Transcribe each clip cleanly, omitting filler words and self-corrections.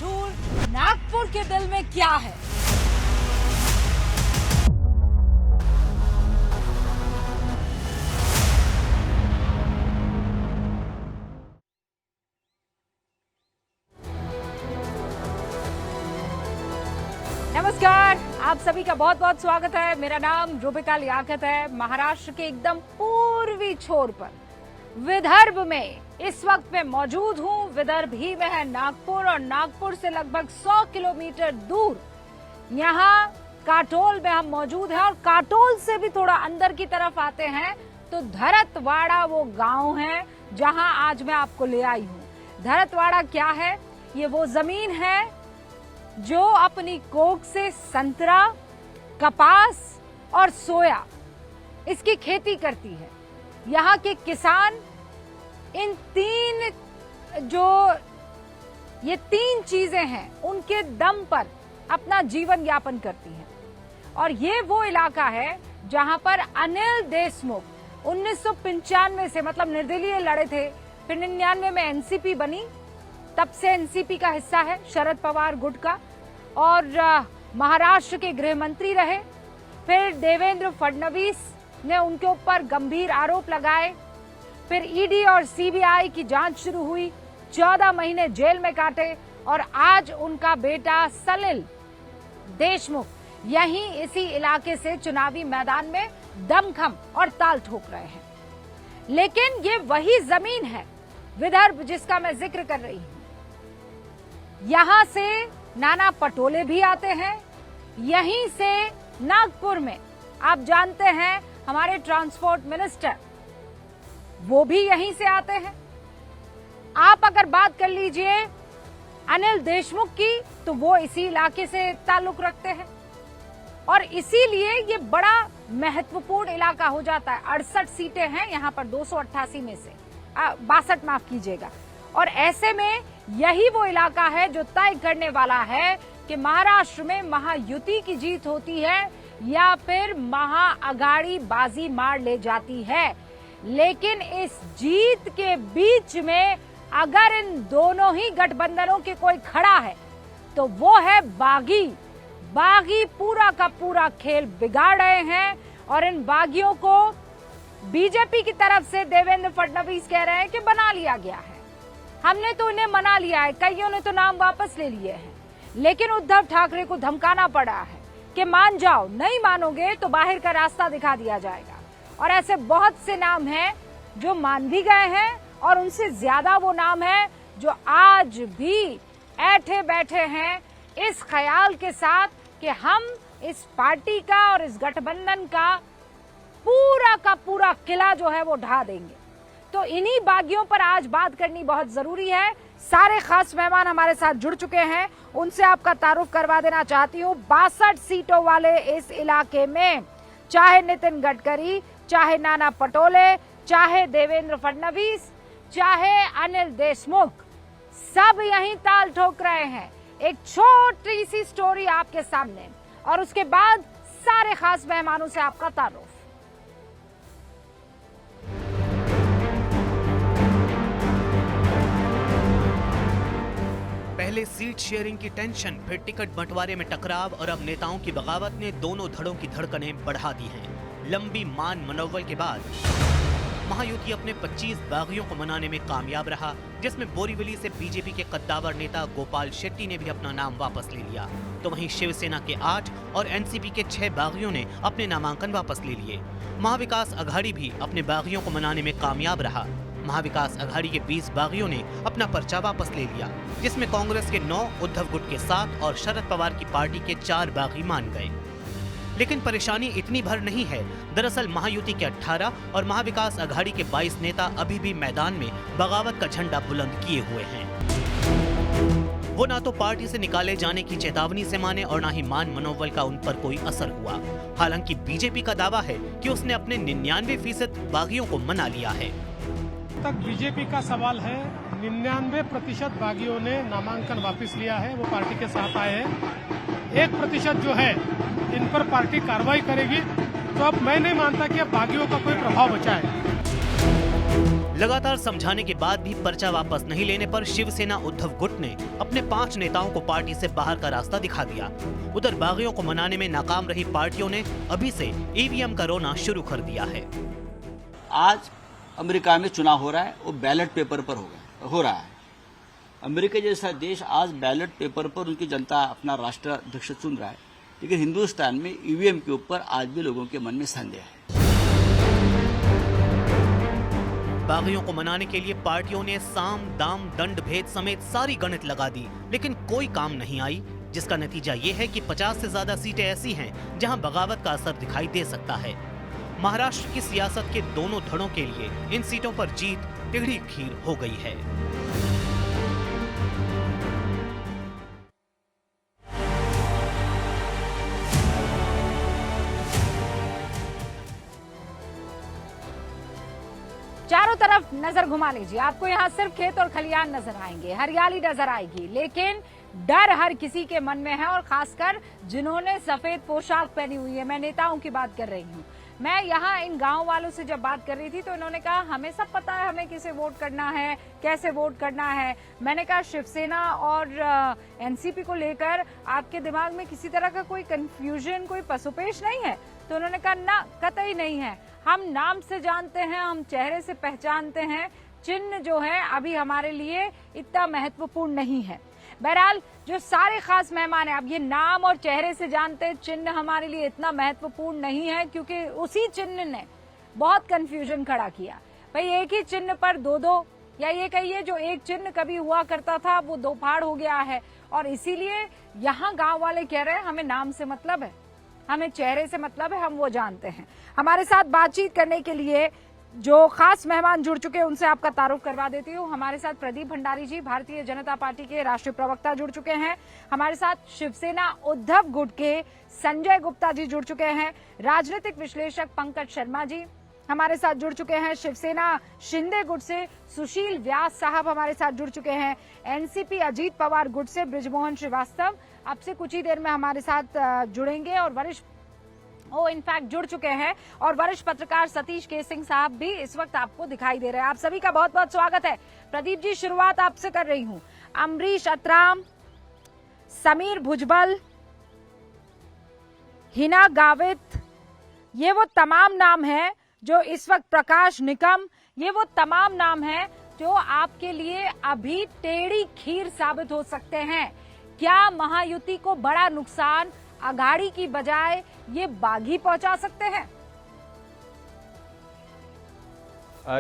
मशहूर नागपुर के दिल में क्या है। नमस्कार, आप सभी का बहुत बहुत स्वागत है। मेरा नाम रूबिका लियाकत है। महाराष्ट्र के एकदम पूर्वी छोर पर विदर्भ में इस वक्त मैं मौजूद हूँ। विदर्भ ही में है नागपुर और नागपुर से लगभग 100 किलोमीटर दूर यहाँ काटोल में हम मौजूद हैं। और काटोल से भी थोड़ा अंदर की तरफ आते हैं तो धरतवाड़ा वो गांव है जहां आज मैं आपको ले आई हूँ। धरतवाड़ा क्या है? ये वो जमीन है जो अपनी कोख से संतरा, कपास और सोया इसकी खेती करती है। यहाँ के किसान इन ये तीन चीजें हैं उनके दम पर अपना जीवन यापन करती हैं। और ये वो इलाका है जहां पर अनिल देशमुख 1995 से मतलब निर्दलीय लड़े थे, फिर 99 में एनसीपी बनी, तब से एनसीपी का हिस्सा है शरद पवार गुट का, और महाराष्ट्र के गृह मंत्री रहे। फिर देवेंद्र फडणवीस ने उनके ऊपर गंभीर आरोप लगाए, फिर ईडी और सीबीआई की जांच शुरू हुई, 14 महीने जेल में काटे और आज उनका बेटा सलिल देशमुख यहीं इसी इलाके से चुनावी मैदान में दमखम और ताल ठोक रहे हैं। लेकिन ये वही जमीन है विदर्भ जिसका मैं जिक्र कर रही हूं। यहां से नाना पटोले भी आते हैं। यहीं से नागपुर में आप जानते हैं हमारे ट्रांसपोर्ट मिनिस्टर, वो भी यहीं से आते हैं। आप अगर बात कर लीजिए अनिल देशमुख की तो वो इसी इलाके से ताल्लुक रखते हैं और इसीलिए ये बड़ा महत्वपूर्ण इलाका हो जाता है। 68 सीटें हैं यहाँ पर 288 में से 62 माफ कीजिएगा। और ऐसे में यही वो इलाका है जो तय करने वाला है कि महाराष्ट्र में महायुति की जीत होती है या फिर महाअघाड़ी बाजी मार ले जाती है। लेकिन इस जीत के बीच में अगर इन दोनों ही गठबंधनों के कोई खड़ा है तो वो है बागी। बागी पूरा का पूरा खेल बिगाड़ रहे हैं और इन बागियों को बीजेपी की तरफ से देवेंद्र फडणवीस कह रहे हैं कि बना लिया गया है, हमने तो इन्हें मना लिया है, कईयों ने तो नाम वापस ले लिए हैं। लेकिन उद्धव ठाकरे को धमकाना पड़ा है कि मान जाओ, नहीं मानोगे तो बाहर का रास्ता दिखा दिया जाएगा। और ऐसे बहुत से नाम हैं जो मान भी गए हैं और उनसे ज्यादा वो नाम है जो आज भी ऐठे बैठे हैं इस ख्याल के साथ कि हम इस पार्टी का और इस गठबंधन का पूरा किला जो है वो ढा देंगे। तो इन्हीं बागियों पर आज बात करनी बहुत जरूरी है। सारे खास मेहमान हमारे साथ जुड़ चुके हैं, उनसे आपका तारुफ करवा देना चाहती हूँ। 62 सीटों वाले इस इलाके में चाहे नितिन गडकरी, चाहे नाना पटोले, चाहे देवेंद्र फडणवीस, चाहे अनिल देशमुख, सब यहीं ताल ठोक रहे हैं। एक छोटी सी स्टोरी आपके सामने और उसके बाद सारे खास मेहमानों से आपका तारुफ। पहले सीट शेयरिंग की टेंशन, फिर टिकट बंटवारे में टकराव और अब नेताओं की बगावत ने दोनों धड़ों की धड़कनें बढ़ा दी हैं। लंबी मान मनोबल के बाद महायुति अपने 25 बागियों को मनाने में कामयाब रहा, जिसमें बोरीवली से बीजेपी के कद्दावर नेता गोपाल शेट्टी ने भी अपना नाम वापस ले लिया। तो वहीं शिवसेना के 8 और एनसीपी के 6 बागियों ने अपने नामांकन वापस ले लिए। महाविकास अघाड़ी भी अपने बागियों को मनाने में कामयाब रहा। महाविकास अघाड़ी के 20 बागियों ने अपना पर्चा वापस ले लिया, जिसमें कांग्रेस के 9, उद्धव गुट के 7 और शरद पवार की पार्टी के 4 बागी मान गए। लेकिन परेशानी इतनी भर नहीं है। दरअसल महायुति के 18 और महाविकास अघाड़ी के 22 नेता अभी भी मैदान में बगावत का झंडा बुलंद किए हुए हैं। वो ना तो पार्टी से निकाले जाने की चेतावनी से माने और ना ही मान मनोबल का उन पर कोई असर हुआ। हालांकि बीजेपी का दावा है कि उसने अपने 99% बागियों को मना लिया है। तक बीजेपी का सवाल है, 99% बागियों ने नामांकन वापस लिया है, वो पार्टी के साथ आए हैं। 1% जो है इन पर पार्टी कार्रवाई करेगी। तो अब मैं नहीं मानता कि अब बागियों का कोई प्रभाव बचा है। लगातार समझाने के बाद भी पर्चा वापस नहीं लेने पर शिवसेना उद्धव गुट ने अपने 5 नेताओं को पार्टी से बाहर का रास्ता दिखा दिया। उधर बागियों को मनाने में नाकाम रही पार्टियों ने अभी से ईवीएम का रोना शुरू कर दिया है। आज अमेरिका में चुनाव हो रहा है, वो बैलेट पेपर पर हो रहा है। अमेरिका जैसा देश आज बैलेट पेपर पर उनकी जनता अपना राष्ट्राध्यक्ष चुन रहा है, लेकिन हिंदुस्तान में ईवीएम के ऊपर आज भी लोगों के मन में संदेह है। बागियों को मनाने के लिए पार्टियों ने साम दाम दंड भेद समेत सारी गणित लगा दी, लेकिन कोई काम नहीं आई, जिसका नतीजा ये है कि 50 से ज्यादा सीटें ऐसी हैं जहां बगावत का असर दिखाई दे सकता है। महाराष्ट्र की सियासत के दोनों धड़ों के लिए इन सीटों पर जीत टिहड़ी खीर हो गई है। चारों तरफ नजर घुमा लीजिए, आपको यहाँ सिर्फ खेत और खलियान नजर आएंगे, हरियाली नजर आएगी, लेकिन डर हर किसी के मन में है, और खासकर जिन्होंने सफेद पोशाक पहनी हुई है। मैं नेताओं की बात कर रही हूँ। मैं यहाँ इन गांव वालों से जब बात कर रही थी तो इन्होंने कहा हमें सब पता है, हमें किसे वोट करना है, कैसे वोट करना है। मैंने कहा शिवसेना और एनसीपी को लेकर आपके दिमाग में किसी तरह का कोई कंफ्यूजन, कोई पसुपेश नहीं है? तो उन्होंने कहा ना, कतई नहीं है, हम नाम से जानते हैं, हम चेहरे से पहचानते हैं, चिन्ह जो है अभी हमारे लिए इतना महत्वपूर्ण नहीं है। बहरहाल जो सारे खास मेहमान हैं, अब ये नाम और चेहरे से जानते हैं, चिन्ह हमारे लिए इतना महत्वपूर्ण नहीं है, क्योंकि उसी चिन्ह ने बहुत कंफ्यूजन खड़ा किया। भाई एक ही चिन्ह पर दो, या ये कहिए जो एक चिन्ह कभी हुआ करता था वो दो फाड़ हो गया है, और इसीलिए यहाँ गांव वाले कह रहे हैं हमें नाम से मतलब है, हमें चेहरे से मतलब है, हम वो जानते हैं। हमारे साथ बातचीत करने के लिए जो खास मेहमान जुड़ चुके हैं उनसे आपका तारुफ करवा देती हूँ। हमारे साथ प्रदीप भंडारी जी, भारतीय जनता पार्टी के राष्ट्रीय प्रवक्ता जुड़ चुके हैं। हमारे साथ शिवसेना उद्धव गुट के संजय गुप्ता जी जुड़ चुके हैं। राजनीतिक विश्लेषक पंकज शर्मा जी हमारे साथ जुड़ चुके हैं। शिवसेना शिंदे गुट से सुशील व्यास साहब हमारे साथ जुड़ चुके हैं। एनसीपी अजीत पवार गुट से ब्रिजमोहन श्रीवास्तव अब से कुछ ही देर में हमारे साथ जुड़ेंगे और इनफैक्ट जुड़ चुके हैं, और वरिष्ठ पत्रकार सतीश के सिंह साहब भी इस वक्त आपको दिखाई दे रहे हैं। आप सभी का बहुत बहुत स्वागत है। प्रदीप जी, शुरुआत आपसे कर रही हूं। अमरीश अतराम, समीर भुजबल, हिना गावित, ये वो तमाम नाम हैं जो इस वक्त, प्रकाश निकम, ये वो तमाम नाम हैं जो आपके लिए अभी टेढ़ी खीर साबित हो सकते हैं। क्या महायुति को बड़ा नुकसान अघाड़ी की बजाय ये बागी पहुंचा सकते हैं?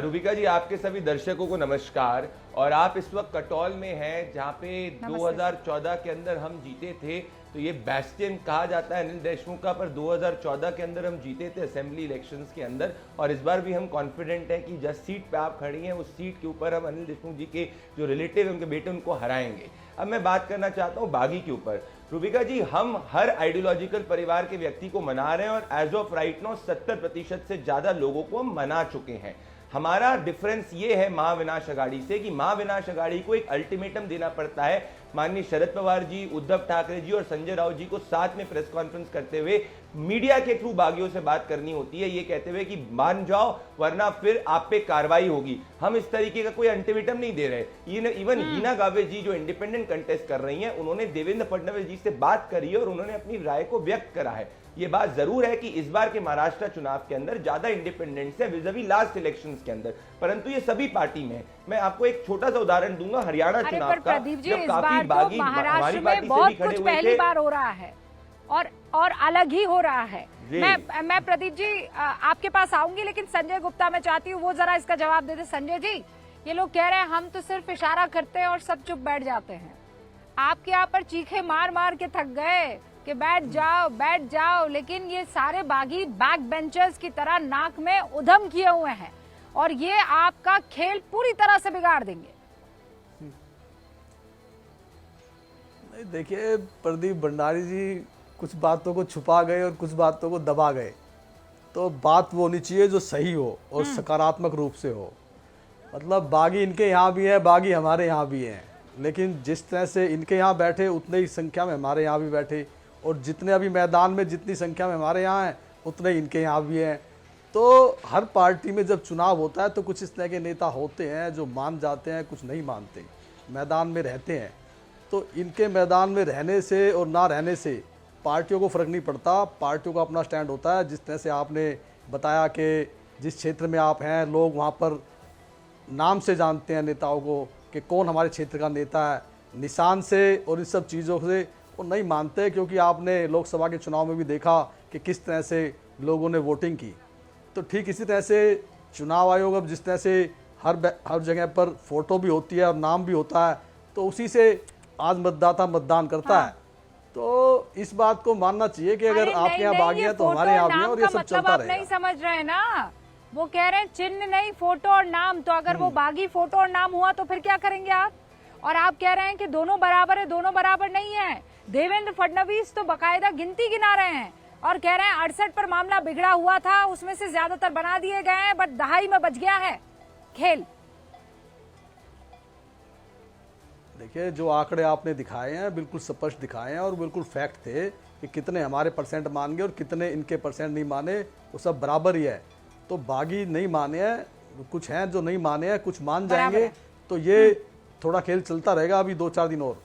रूबिका जी, आपके सभी दर्शकों को नमस्कार। और आप इस वक्त कटौल में हैं, जहां पे 2014 के अंदर हम जीते थे, तो ये बैस्टियन कहा जाता है अनिल देशमुख का, पर 2014 के अंदर हम जीते थे असेंबली इलेक्शंस के अंदर, और इस बार भी हम कॉन्फिडेंट हैं कि जिस सीट पे आप खड़ी हैं उस सीट के ऊपर हम अनिल देशमुख जी के जो रिलेटिव हैं, उनके बेटे, उनको हराएंगे। अब मैं बात करना चाहता हूँ बागी के ऊपर। रूबिका जी, हम हर आइडियोलॉजिकल परिवार के व्यक्ति को मना रहे हैं, और एज ऑफ राइट नाउ 70% से ज्यादा लोगों को हम मना चुके हैं। हमारा डिफरेंस ये है महाविनाश अघाड़ी से कि महाविनाश अघाड़ी को एक अल्टीमेटम देना पड़ता है। माननीय शरद पवार जी, उद्धव ठाकरे जी और संजय राउत जी को साथ में प्रेस कॉन्फ्रेंस करते हुए मीडिया के थ्रू बागियों से बात करनी होती है, ये कहते हुए कि मान जाओ वरना फिर आप पे कार्रवाई होगी। हम इस तरीके का कोई अल्टीमेटम नहीं दे रहे। इवन हिना गावित जी जो इंडिपेंडेंट कंटेस्ट कर रही हैं, उन्होंने देवेंद्र फडणवीस जी से बात करी है और उन्होंने अपनी राय को व्यक्त करा है। ये बात जरूर है कि इस बार के महाराष्ट्र चुनाव के अंदर ज्यादा इंडिपेंडेंस है विज़-अ-वी लास्ट इलेक्शंस के अंदर, परंतु ये सभी पार्टी में। मैं आपको एक छोटा सा उदाहरण दूंगा हरियाणा चुनाव का, जब काफी बागी हमारी पार्टी से भी खड़े हुए थे। पहली बार हो रहा है और अलग ही हो रहा है। मैं प्रदीप जी आपके पास आऊंगी, लेकिन संजय गुप्ता मैं चाहती हूँ वो जरा इसका जवाब दे दे। संजय जी, ये लोग कह रहे हैं हम तो सिर्फ इशारा करते हैं और सब चुप बैठ जाते हैं। आपके यहाँ पर चीखे मार मार के थक गए कि बैठ जाओ, लेकिन ये सारे बागी बैक बेंचर्स की तरह नाक में उधम किए हुए हैं और ये आपका खेल पूरी तरह से बिगाड़ देंगे। नहीं, देखिए प्रदीप भंडारी जी कुछ बातों को छुपा गए और कुछ बातों को दबा गए, तो बात वो होनी चाहिए जो सही हो और सकारात्मक रूप से हो। मतलब बागी इनके यहाँ भी है, बागी हमारे यहाँ भी हैं, लेकिन जिस तरह से इनके यहाँ बैठे उतने ही संख्या में हमारे यहाँ भी बैठे, और जितने अभी मैदान में जितनी संख्या में हमारे यहाँ हैं उतने इनके यहाँ भी हैं। तो हर पार्टी में जब चुनाव होता है तो कुछ इस तरह के नेता होते हैं जो मान जाते हैं, कुछ नहीं मानते, मैदान में रहते हैं। तो इनके मैदान में रहने से और ना रहने से पार्टियों को फ़र्क नहीं पड़ता, पार्टियों का अपना स्टैंड होता है। जिस तरह से आपने बताया कि जिस क्षेत्र में आप हैं लोग वहाँ पर नाम से जानते हैं नेताओं को कि कौन हमारे क्षेत्र का नेता है, निशान से और इस सब चीज़ों से वो नहीं मानते, क्योंकि आपने लोकसभा के चुनाव में भी देखा कि किस तरह से लोगों ने वोटिंग की। तो ठीक इसी तरह से चुनाव आयोग अब जिस तरह से हर जगह पर फोटो भी होती है और नाम भी होता है, तो उसी से आज मतदाता मतदान करता है। तो इस बात को मानना चाहिए कि अगर आपके यहाँ बागी है तो हमारे यहाँ भी है, और ये सब चलता रहेगा। नहीं समझ रहे हैं ना, वो कह रहे हैं चिन्ह नहीं फोटो और नाम। तो अगर वो बागी फोटो और नाम हुआ तो फिर क्या करेंगे आप? और आप कह रहे हैं कि दोनों बराबर है, दोनों बराबर नहीं है। देवेंद्र फडणवीस तो बकायदा गिनती गिना रहे हैं और कह रहे हैं 68 पर मामला बिगड़ा हुआ था, उसमें से ज्यादातर बना दिए गए हैं, बट दहाई में बच गया है खेल। देखिए, जो आंकड़े आपने दिखाए हैं बिल्कुल स्पष्ट दिखाए हैं और बिल्कुल फैक्ट थे कि कितने हमारे परसेंट मान गए और कितने इनके परसेंट नहीं माने, वो सब बराबर ही है। तो बागी नहीं माने हैं, कुछ हैं जो नहीं माने हैं, कुछ मान जाएंगे। तो ये थोड़ा खेल चलता रहेगा अभी 2-4 दिन और।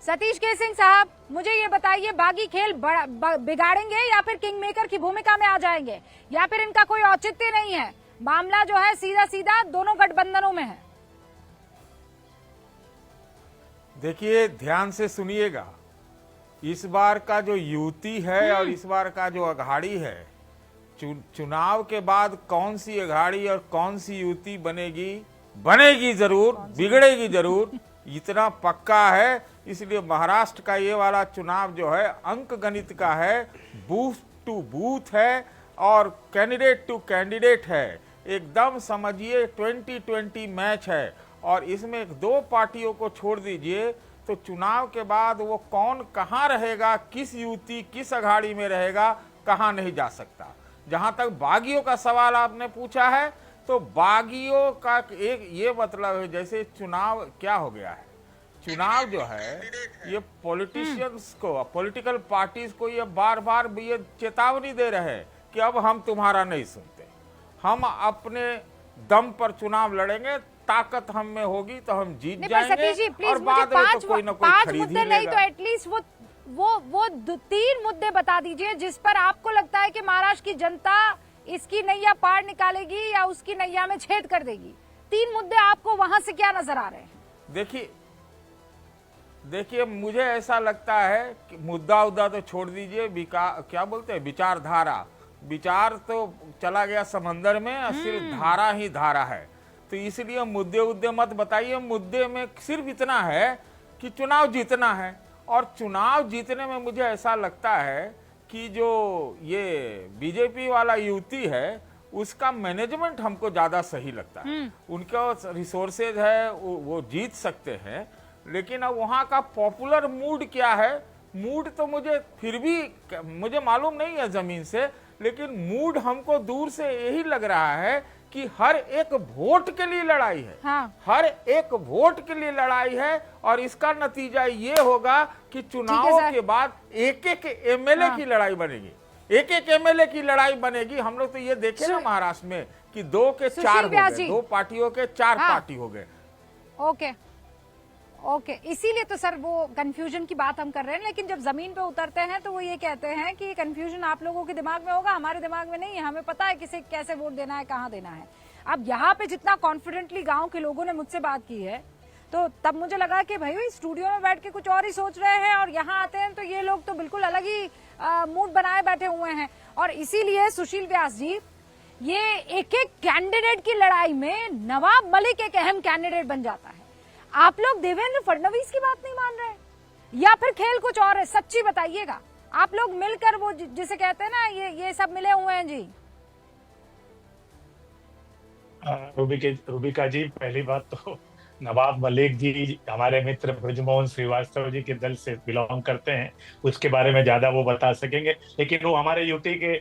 सतीश के सिंह साहब, मुझे ये बताइए, बागी खेल बिगाड़ेंगे या फिर किंग मेकर की भूमिका में आ जाएंगे, या फिर इनका कोई औचित्य नहीं है? मामला जो है सीधा सीधा दोनों गठबंधनों में है। देखिए, ध्यान से सुनिएगा, इस बार का जो युति है और इस बार का जो अघाड़ी है, चुनाव के बाद कौन सी अघाड़ी और कौन सी युति बनेगी जरूर, बिगड़ेगी जरूर, इतना पक्का है। इसलिए महाराष्ट्र का ये वाला चुनाव जो है अंक गणित का है, बूथ टू बूथ है और कैंडिडेट टू कैंडिडेट है। एकदम समझिए 2020 मैच है। और इसमें 2 पार्टियों को छोड़ दीजिए तो चुनाव के बाद वो कौन कहाँ रहेगा, किस युति किस अघाड़ी में रहेगा, कहाँ नहीं जा सकता। जहां तक बागियों का सवाल आपने पूछा है, तो बागियों का एक ये मतलब है, जैसे चुनाव क्या हो गया है, चुनाव जो है ये पॉलिटिशियंस को, पॉलिटिकल पार्टीज को ये बार बार ये चेतावनी दे रहे हैं कि अब हम तुम्हारा नहीं सुनते, हम अपने दम पर चुनाव लड़ेंगे, ताकत हम में होगी तो हम जीत जाएंगे और बाद में तो कोई ना कोई खरीद ही नहीं तो एटलीस्ट वो 3 मुद्दे बता दीजिए जिस पर आपको लगता है कि महाराष्ट्र की जनता इसकी नैया पार निकालेगी या उसकी नैया में छेद कर देगी। 3 मुद्दे आपको वहां से क्या नजर आ रहे हैं? देखिए मुझे ऐसा लगता है कि मुद्दा तो छोड़ दीजिए, क्या बोलते हैं, विचारधारा, विचार तो चला गया समंदर में और सिर्फ धारा ही धारा है। तो इसलिए मुद्दे मत बताइए। मुद्दे में सिर्फ इतना है कि चुनाव जीतना है, और चुनाव जीतने में मुझे ऐसा लगता है कि जो ये बीजेपी वाला युति है उसका मैनेजमेंट हमको ज्यादा सही लगता है। उनका रिसोर्सेज है, वो जीत सकते हैं, लेकिन अब वहाँ का पॉपुलर मूड क्या है, मूड तो मुझे फिर भी मुझे मालूम नहीं है जमीन से, लेकिन मूड हमको दूर से यही लग रहा है कि हर एक वोट के लिए लड़ाई है। हाँ। हर एक वोट के लिए लड़ाई है, और इसका नतीजा ये होगा कि चुनाव के बाद एक एमएलए की लड़ाई बनेगी, एक एमएलए की लड़ाई बनेगी। हम लोग तो ये देखे ना महाराष्ट्र में कि 2 के 4 हो गए, 2 पार्टियों के 4 पार्टी हो गए। ओके, इसीलिए तो सर वो कंफ्यूजन की बात हम कर रहे हैं। लेकिन जब जमीन पे उतरते हैं तो वो ये कहते हैं कि कंफ्यूजन आप लोगों के दिमाग में होगा, हमारे दिमाग में नहीं है, हमें पता है किसे कैसे वोट देना है, कहाँ देना है। अब यहाँ पे जितना कॉन्फिडेंटली गांव के लोगों ने मुझसे बात की है, तो तब मुझे लगा कि भाई स्टूडियो में बैठ के कुछ और ही सोच रहे हैं और यहाँ आते हैं तो ये लोग तो बिल्कुल अलग ही मूड बनाए बैठे हुए हैं। और इसीलिए सुशील व्यास जी, ये एक कैंडिडेट की लड़ाई में नवाब मलिक एक अहम कैंडिडेट बन जाता है। आप लोग देवेंद्र फडणवीस की बात नहीं मान रहे या फिर खेल कुछ और है? सच्ची बताइएगा। आप लोग मिलकर वो जिसे कहते हैं ना, ये सब मिले हुए हैं जी। रूबिका जी, पहली बात तो नवाब मलिक जी हमारे मित्र ब्रजमोहन श्रीवास्तव जी के दल से बिलोंग करते हैं, उसके बारे में ज्यादा वो बता सकेंगे, लेकिन वो हमारे यूटी के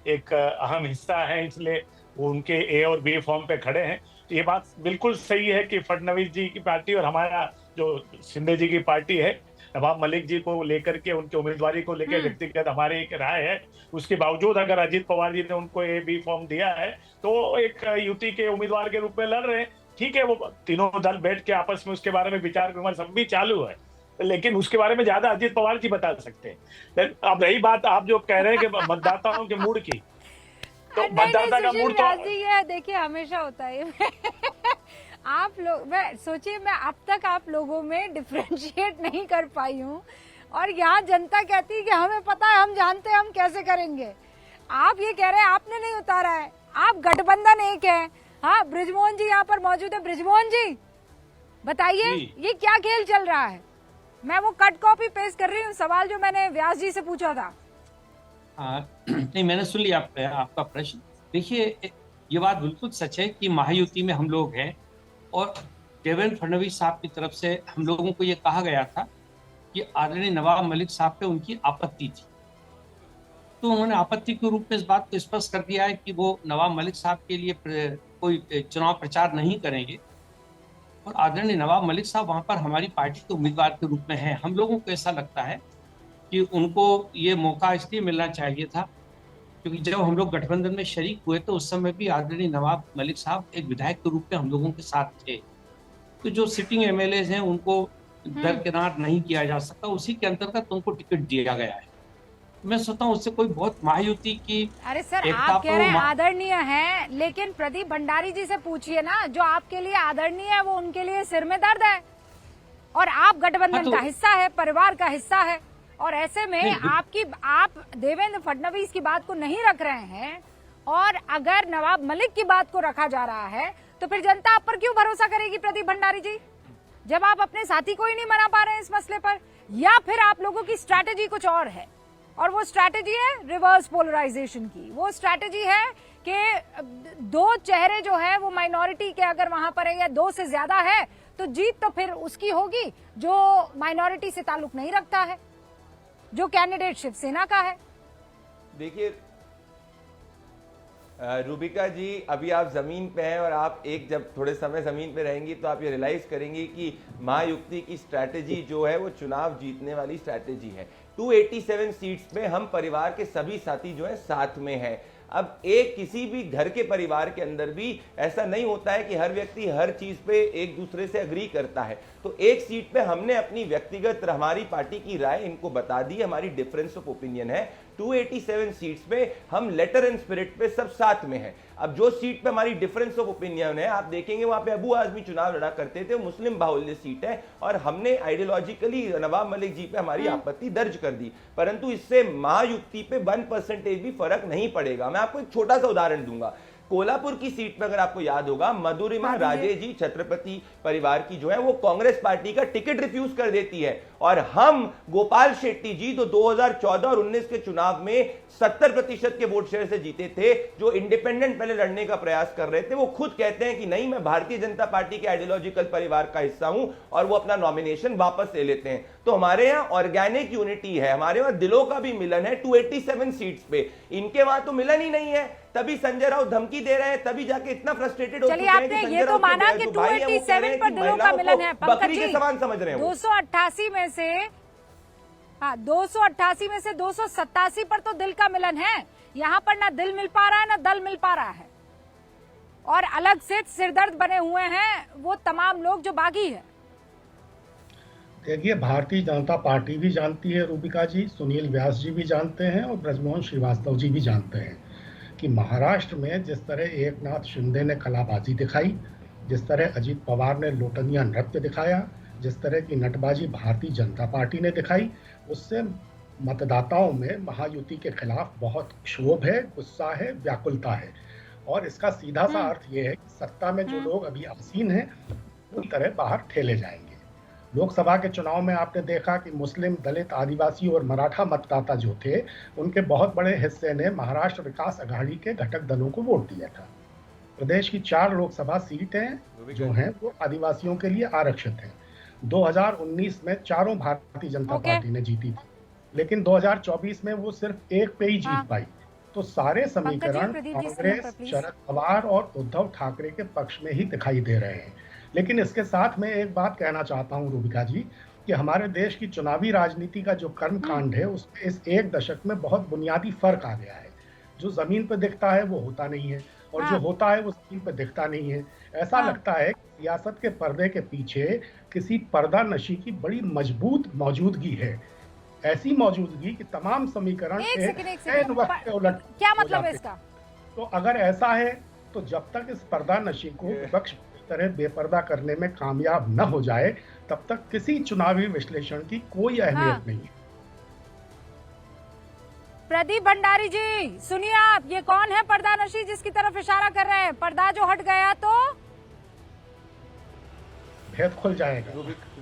एक अहम हिस्सा है, इसलिए वो उनके ए और बी फॉर्म पे खड़े हैं। तो ये बात बिल्कुल सही है कि फडणवीस जी की पार्टी और हमारा जो शिंदे जी की पार्टी है नवाब मलिक जी को लेकर के, उनके उम्मीदवारी को लेकर व्यक्तिगत हमारी एक राय है। उसके बावजूद अगर अजीत पवार जी ने उनको ये बी फॉर्म दिया है तो एक यूटी के उम्मीदवार के रूप में लड़ रहे हैं। ठीक है, वो तीनों दल बैठ के आपस में उसके बारे में विचार विमर्श भी चालू है, लेकिन उसके बारे में ज्यादा अजीत पवार जी बता सकते हैं। अब रही बात आप जो कह रहे हैं कि मतदाताओं के मूड की, तो मतदाता का मूड तो ये देखिए हमेशा होता है आप लोग, मैं सोचिए, मैं अब तक आप लोगों में डिफरेंशिएट नहीं कर पाई हूँ, और यहाँ जनता कहती है कि हमें पता है, हम जानते हैं हम कैसे करेंगे। आप ये कह रहे हैं आपने नहीं उतारा है, आप गठबंधन एक है। हाँ, बृजमोहन जी यहाँ पर मौजूद है। बृजमोहन जी बताइए ये क्या खेल चल रहा है? मैं वो कट कॉपी पेस्ट कर रही हूँ सवाल जो मैंने व्यास जी से पूछा था। नहीं, मैंने सुन लिया आपका प्रश्न। देखिए, ये बात बिल्कुल सच है कि महायुति में हम लोग हैं, और देवेंद्र फडणवीस साहब की तरफ से हम लोगों को ये कहा गया था कि आदरणीय नवाब मलिक साहब पे उनकी आपत्ति थी, तो उन्होंने आपत्ति के रूप में इस बात को स्पष्ट कर दिया है कि वो नवाब मलिक साहब के लिए कोई चुनाव प्रचार नहीं करेंगे, और आदरणीय नवाब मलिक साहब वहां पर हमारी पार्टी के उम्मीदवार के रूप में हैं। हम लोगों को ऐसा लगता है कि उनको ये मौका इसलिए मिलना चाहिए था क्योंकि जब हम लोग गठबंधन में शरीक हुए तो उस समय भी आदरणीय नवाब मलिक साहब एक विधायक के रूप में हम लोगों के साथ थे। तो जो सिटिंग एमएलए हैं उनको दरकिनार नहीं किया जा सकता, उसी के अंतर्गत उनको टिकट दिया गया है। मैं सोचता हूँ उससे कोई बहुत महायुति की। अरे सर, आप कह रहे हैं आदरणीय है, लेकिन प्रदीप भंडारी जी से पूछिए ना, जो आपके लिए आदरणीय है वो उनके लिए सिर में दर्द है, और आप गठबंधन का हिस्सा है, परिवार का हिस्सा है, और ऐसे में आप देवेंद्र फडणवीस की बात को नहीं रख रहे हैं, और अगर नवाब मलिक की बात को रखा जा रहा है तो फिर जनता आप पर क्यों भरोसा करेगी प्रदीप भंडारी जी, जब आप अपने साथी को ही नहीं मना पा रहे हैं इस मसले पर? या फिर आप लोगों की स्ट्रैटेजी कुछ और है, और वो स्ट्रैटेजी है रिवर्स पोलराइजेशन की। वो स्ट्रैटेजी है कि दो चेहरे जो है वो माइनॉरिटी के अगर वहां पर है या दो से ज्यादा है तो जीत तो फिर उसकी होगी जो माइनॉरिटी से ताल्लुक नहीं रखता है, जो कैंडिडेट शिवसेना का है। देखिए रूबिका जी, अभी आप जमीन पे हैं और आप जब थोड़े समय जमीन पे रहेंगी तो आप ये रियलाइज करेंगी कि महायुति की स्ट्रैटेजी जो है वो चुनाव जीतने वाली स्ट्रैटेजी है। 287 सीट्स में हम परिवार के सभी साथी जो है साथ में हैं। अब किसी भी घर के परिवार के अंदर भी ऐसा नहीं होता है कि हर व्यक्ति हर चीज पे एक दूसरे से अग्री करता है। तो एक सीट पे हमने अपनी व्यक्तिगत हमारी पार्टी की राय इनको बता दी, हमारी डिफरेंस ऑफ ओपिनियन है। 287 सीट्स पे हम लेटर एंड स्पिरिट पे सब साथ में हैं। अब जो सीट पे हमारी डिफरेंस ऑफ ओपिनियन है, आप देखेंगे वहां पे अबू आजमी चुनाव लड़ा करते थे, मुस्लिम बाहुल्य सीट है, और हमने आइडियोलॉजिकली नवाब मलिक जी पे हमारी आपत्ति दर्ज कर दी, परंतु इससे महायुति पे 1% भी फर्क नहीं पड़ेगा। मैं आपको एक छोटा सा उदाहरण दूंगा। कोल्हापुर की सीट पर अगर आपको याद होगा, मधुरिमा राजे जी छत्रपति परिवार की जो है वो कांग्रेस पार्टी का टिकट रिफ्यूज कर देती है, और हम गोपाल शेट्टी जी तो 2014 और 19 के चुनाव में 70% के वोट शेयर से जीते थे, जो इंडिपेंडेंट पहले लड़ने का प्रयास कर रहे थे, वो खुद कहते हैं कि नहीं, मैं भारतीय जनता पार्टी के आइडियोलॉजिकल परिवार का हिस्सा हूं, और वो अपना नॉमिनेशन वापस ले लेते हैं। तो हमारे यहाँ ऑर्गेनिक यूनिटी है, हमारे वहां दिलों का भी मिलन है 287 सीट्स पे। इनके वहां तो मिलन ही नहीं है, तभी संजय राउत धमकी दे रहे हैं, तभी जाके इतना फ्रस्ट्रेटेड हो चुके हैं कि संजय राउत माना कि 287 पर दिलों का मिलन है। बकरी के समान समझ रहे हैं। 288 में से 288 में से 287 पर तो दिल का मिलन है। यहाँ पर ना दिल मिल पा रहा है ना दल मिल पा रहा है, और अलग से सिरदर्द बने हुए हैं वो तमाम लोग जो बागी है। देखिए, भारतीय जनता पार्टी भी जानती है रूबिका जी, सुनील व्यास जी भी जानते हैं, और ब्रजमोहन श्रीवास्तव जी भी जानते हैं कि महाराष्ट्र में जिस तरह एकनाथ शिंदे ने कलाबाजी दिखाई, जिस तरह अजीत पवार ने लोटनिया नृत्य दिखाया, जिस तरह की नटबाजी भारतीय जनता पार्टी ने दिखाई, उससे मतदाताओं में महायुति के खिलाफ बहुत क्षोभ है, गुस्सा है, व्याकुलता है। और इसका सीधा सा अर्थ ये है कि सत्ता में जो लोग अभी आसीन हैं पूरी तरह बाहर ठेले जाएंगे। लोकसभा के चुनाव में आपने देखा कि मुस्लिम, दलित, आदिवासी और मराठा मतदाता जो थे, उनके बहुत बड़े हिस्से ने महाराष्ट्र विकास अघाड़ी के घटक दलों को वोट दिया था। प्रदेश की 4 लोकसभा सीटें जो हैं वो आदिवासियों के लिए आरक्षित हैं। 2019 में चारों भारतीय जनता पार्टी ने जीती थी, लेकिन 2024 में वो सिर्फ एक पे ही जीत पाई। तो सारे समीकरण कांग्रेस, शरद पवार और उद्धव ठाकरे के पक्ष में ही दिखाई दे रहे हैं। लेकिन इसके साथ मैं एक बात कहना चाहता हूं रूबिका जी, कि हमारे देश की चुनावी राजनीति का जो कर्मकांड है उसमें इस एक दशक में बहुत बुनियादी फर्क आ गया है। जो जमीन पर दिखता है वो होता नहीं है, और जो होता है वो जमीन पर दिखता नहीं है। ऐसा लगता है कि सियासत के पर्दे के पीछे किसी पर्दा नशी की बड़ी मजबूत मौजूदगी है, ऐसी मौजूदगी कि तमाम समीकरण एक वक्त पे उलट क्या हो मतलब है जाते। इसका? तो अगर ऐसा है तो जब तक इस पर्दा नशी को विपक्ष पूरी तरह बेपर्दा करने में कामयाब न हो जाए तब तक किसी चुनावी विश्लेषण की कोई अहमियत नहीं है। प्रदीप भंडारी जी सुनिए, आप ये कौन है पर्दानशी जिसकी तरफ इशारा कर रहे हैं? पर्दा जो हट गया तो भेद खुल जाएगा।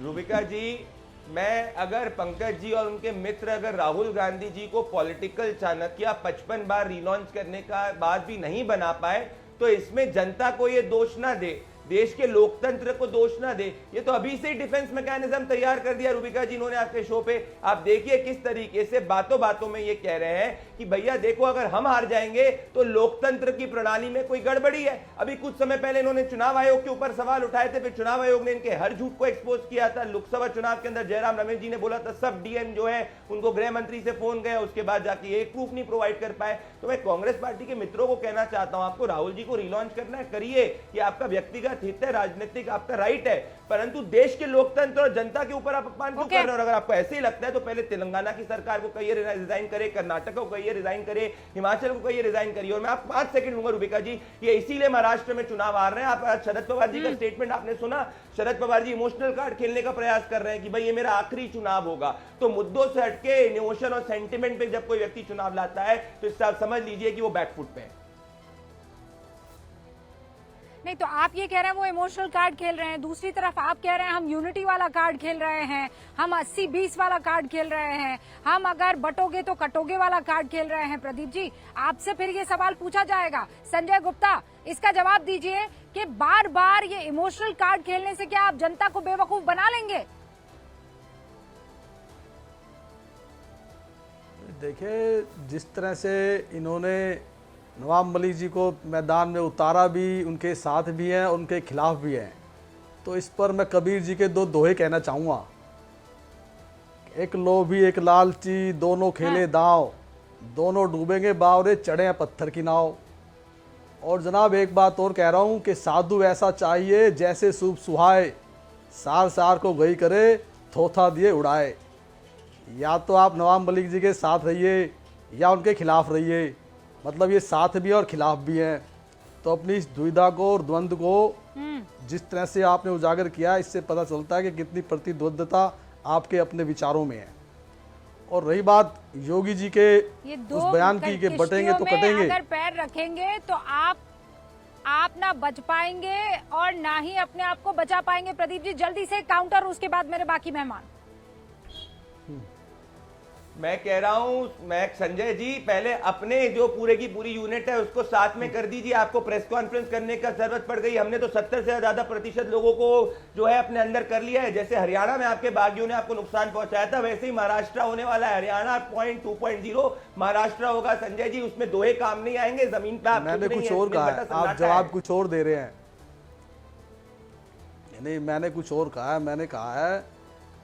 रूबिका जी, मैं अगर पंकज जी और उनके मित्र अगर राहुल गांधी जी को पॉलिटिकल चाणक्य 55 बार रिलॉन्च करने का बाद भी नहीं बना पाए तो इसमें जनता को ये दोष ना दे, देश के लोकतंत्र को दोष ना दे। ये तो अभी से ही डिफेंस मैकेनिज्म तैयार कर दिया रूबिका जी इन्होंने आपके शो पे। आप देखिए किस तरीके से बातों बातों में ये कह रहे हैं कि भैया देखो अगर हम हार जाएंगे तो लोकतंत्र की प्रणाली में कोई गड़बड़ी है। अभी कुछ समय पहले इन्होंने चुनाव आयोग के ऊपर सवाल उठाए थे, फिर चुनाव आयोग ने इनके हर झूठ को एक्सपोज किया था। लोकसभा चुनाव के अंदर जयराम रमेश जी ने बोला था सब डीएम जो है उनको गृह मंत्री से फोन गया, उसके बाद जाके एक प्रूफ नहीं प्रोवाइड कर पाए। तो मैं कांग्रेस पार्टी के मित्रों को कहना चाहता हूं, आपको राहुल जी को रिलॉन्च करना है करिए, ये आपका व्यक्तिगत हित है, राजनीतिक आपका राइट है, परंतु देश के लोकतंत्र और जनता के ऊपर आप अपमान क्यों कर रहे हो? और अगर आपको ऐसे ही लगता है तो पहले तेलंगाना की सरकार को कहिए रिजाइन करे, कर्नाटक को कहिए रिजाइन करे, हिमाचल को कहिए रिजाइन करिए। और मैं आपको 5 सेकंड दूंगा रूबिका जी, ये इसीलिए महाराष्ट्र में चुनाव आ रहे हैं। आप शरद पवार जी का स्टेटमेंट आपने सुना, शरद पवार जी इमोशनल कार्ड खेलने का प्रयास कर रहे हैं कि भाई ये मेरा आखिरी चुनाव होगा। तो मुद्दों से हटके इमोशन और सेंटिमेंट पे जब कोई व्यक्ति चुनाव लाता है तो इससे आप समझ लीजिए कि वो बैकफुट पे है। नहीं, तो आप ये कह रहे हैं वो इमोशनल कार्ड खेल रहे हैं, दूसरी तरफ आप कह रहे हैं हम यूनिटी वाला कार्ड खेल रहे हैं, हम 80-20 वाला कार्ड खेल रहे हैं, हम अगर बटोगे तो कटोगे वाला कार्ड खेल रहे हैं। प्रदीप जी, आपसे फिर ये सवाल पूछा जाएगा। संजय गुप्ता, इसका जवाब दीजिए कि बार बार ये इमोशनल कार्ड खेलने से क्या आप जनता को बेवकूफ बना लेंगे? देखिए, जिस तरह से इन्होंने नवाब मलिक जी को मैदान में उतारा भी, उनके साथ भी हैं और उनके खिलाफ भी हैं, तो इस पर मैं कबीर जी के 2 दोहे कहना चाहूँगा। एक लोभी एक लालची दोनों खेले दांव, दोनों डूबेंगे बावरे चढ़े हैं पत्थर की नाव। और जनाब एक बात और कह रहा हूँ कि साधु ऐसा चाहिए जैसे सूप सुहाए, सार सार को गई करे थोथा दिए उड़ाए। या तो आप नवाब मलिक जी के साथ रहिए या उनके खिलाफ रहिए, मतलब ये साथ भी और खिलाफ भी हैं। तो अपनी इस दुविधा को और द्वंद्व को जिस तरह से आपने उजागर किया, इससे पता चलता है कि कितनी प्रतिद्वंद्वता आपके अपने विचारों में है। और रही बात योगी जी के उस बयान की कि बटेंगे तो कटेंगे, अगर पैर रखेंगे तो आप ना बच पाएंगे और ना ही अपने आप को बचा पाएंगे। प्रदीप जी जल्दी से काउंटर, उसके बाद मेरे बाकी मेहमान। मैं कह रहा हूं, मैं संजय जी पहले अपने जो पूरे की पूरी यूनिट है उसको साथ में कर दीजिए। आपको प्रेस कॉन्फ्रेंस करने का जरूरत पड़ गई, हमने तो 70 से ज्यादा प्रतिशत लोगों को जो है अपने अंदर कर लिया है। जैसे हरियाणा में आपके बागियों ने आपको नुकसान पहुंचाया था, वैसे ही महाराष्ट्र होने वाला है। हरियाणा 2.0 महाराष्ट्र होगा संजय जी, उसमें दोहे काम नहीं आएंगे। जमीन पे मैंने कुछ और कहा है, आप जवाब कुछ और दे रहे हैं। नहीं, मैंने कुछ और कहा है। मैंने कहा है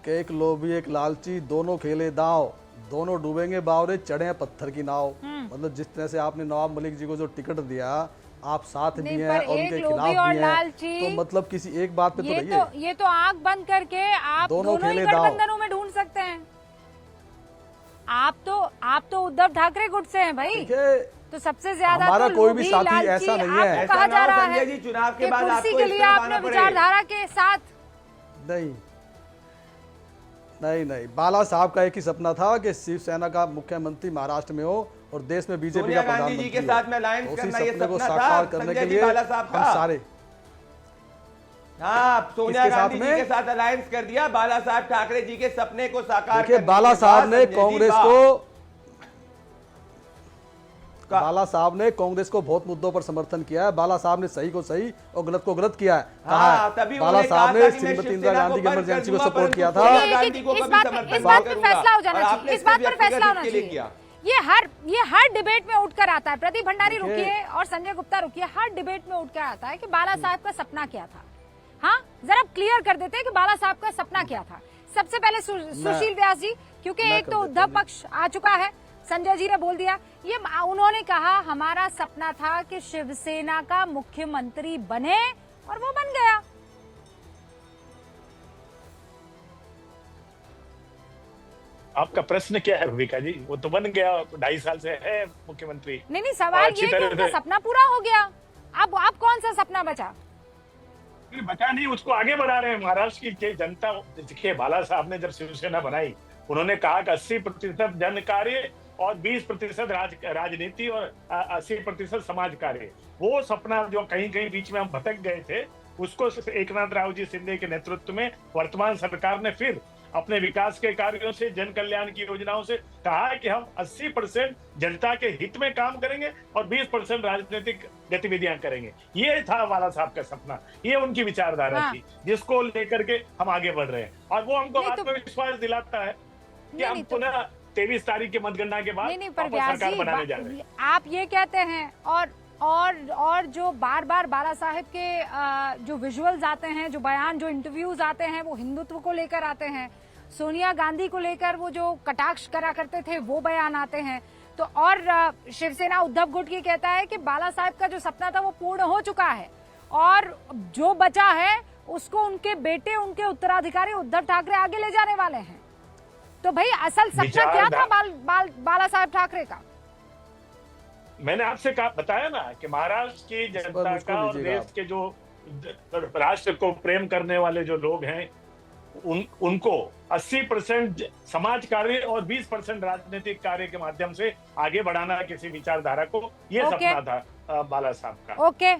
कि एक लोभी एक लालची दोनों खेले दांव, दोनों डूबेंगे बावरे चढ़े हैं पत्थर की नाव। मतलब जिस तरह से आपने नवाब मलिक जी को जो टिकट दिया, आप साथ भी हैं और उनके खिलाफ भी हैं, तो मतलब किसी एक बात पे तो रहिए। ये तो आंख बंद करके आप दोनों ही गठबंधनों में ढूंढ सकते हैं। आप तो उद्धव ठाकरे गुट से हैं भाई, तो सबसे ज्यादा हमारा तो कोई भी साथी ऐसा नहीं है। कहा जा रहा है जी चुनाव के बाद कुर्सी के लिए आपने विचारधारा के साथ नहीं, बाला साहब का एक ही सपना था कि शिवसेना का मुख्यमंत्री महाराष्ट्र में हो और देश में बीजेपी का प्रधानमंत्री के साथ में अलायंस हो। करना उसी ये सपने को सपना साकार था करने के संजय जी लिए बाला साहब हम सारे सोनिया गांधी जी के साथ अलायंस कर दिया। बाला साहब ठाकरे जी के सपने को साकार देखिए, बाला साहब ने कांग्रेस को बहुत मुद्दों पर समर्थन किया है। बाला साहब ने सही को सही और गलत को गलत किया है। बाला साहब ने श्रीमती इंदिरा गांधी की इमरजेंसी को सपोर्ट किया था। इस बात पर फैसला हो जाना चाहिए, इस बात पर फैसला होना चाहिए। ये हर डिबेट में उठकर आता है। प्रदीप भंडारी रुकिए और संजय गुप्ता रुकिए। हर डिबेट में उठकर आता है कि बाला साहब का सपना क्या था। हाँ, जरा क्लियर कर देते हैं कि बाला साहब का सपना क्या था। सबसे पहले सुशील व्यास जी, क्योंकि एक तो उद्धव पक्ष आ चुका है, संजय जी ने बोल दिया, ये उन्होंने कहा हमारा सपना था कि शिवसेना का मुख्यमंत्री बने और वो बन गया। आपका प्रश्न क्या है रूबिका जी? वो तो बन गया, 2.5 साल से है मुख्यमंत्री। नहीं, सवाल ये कि उनका सपना पूरा हो गया, अब कौन सा सपना बचा? बचा नहीं, उसको आगे बढ़ा रहे हैं। महाराष्ट्र की जनता, देखिए बाला साहब ने जब शिवसेना बनाई, उन्होंने कहा कि 80% जन कार्य और 20% राजनीति और 80% समाज कार्य। वो सपना जो कहीं कहीं बीच में हम भटक गए थे, उसको एकनाथ रावजी शिंदे के नेतृत्व में वर्तमान सरकार ने फिर अपने विकास के कार्यों से, जन कल्याण की योजनाओं से कहा है कि हम 80% जनता के हित में काम करेंगे और 20% राजनीतिक गतिविधियां करेंगे। ये था बाला साहब का सपना, ये उनकी विचारधारा थी, जिसको लेकर के हम आगे बढ़ रहे हैं। और वो हमको आत्मविश्वास दिलाता है कि हम पुनः 23 तारीख के मतगणना के बाद सरकार बनाने जा रहे हैं। आप ये कहते हैं, और जो बार बार बाला साहेब के जो विजुअल्स आते हैं, जो बयान, जो इंटरव्यूज आते हैं, वो हिंदुत्व को लेकर आते हैं, सोनिया गांधी को लेकर वो जो कटाक्ष करा करते थे वो बयान आते हैं। तो और शिवसेना उद्धव गुट की कहता है कि बाला साहेब का जो सपना था वो पूर्ण हो चुका है और जो बचा है उसको उनके बेटे, उनके उत्तराधिकारी उद्धव ठाकरे आगे ले जाने वाले हैं। तो भाई असल सपना क्या था बाला साहेब ठाकरे का? मैंने आपसे बताया ना कि महाराष्ट्र की जनता का और देश के जो राष्ट्र को प्रेम करने वाले जो लोग हैं, उनको 80% समाज कार्य और 20% राजनीतिक कार्य के माध्यम से आगे बढ़ाना किसी विचारधारा को, ये सपना था बाला साहब का। ओके,